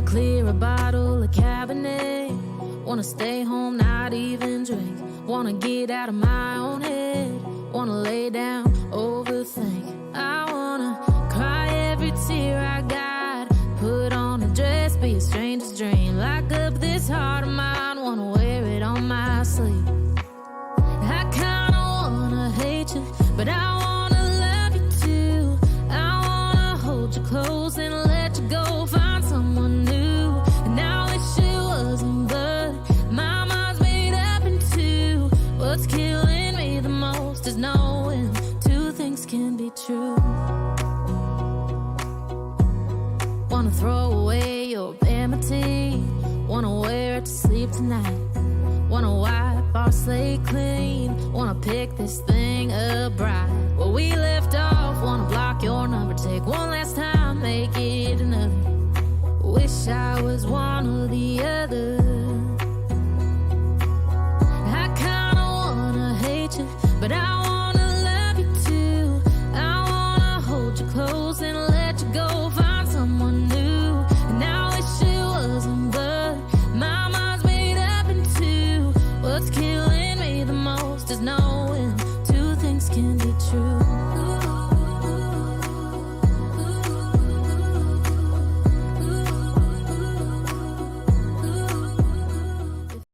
clear a bottle of Cabernet. Wanna stay home, not even drink. Wanna get out of my own head. Wanna lay down, overthink. I wanna cry every tear I got. Put on a dress, be a stranger's dream. Lock up this heart of mine, wanna wear it on my sleeve. I kinda wanna hate you, but I wanna love you too. I wanna hold you close and let you go, find someone new. And I wish it wasn't, but my mind's made up in two. What's killing me the most is knowing two things can be true. Wanna throw away your vanity. Wanna wear it to sleep tonight. Wanna wipe our slate clean. Wanna pick this thing up right where we left off. Wanna block your number, take one last time, make it another. Wish I was one of the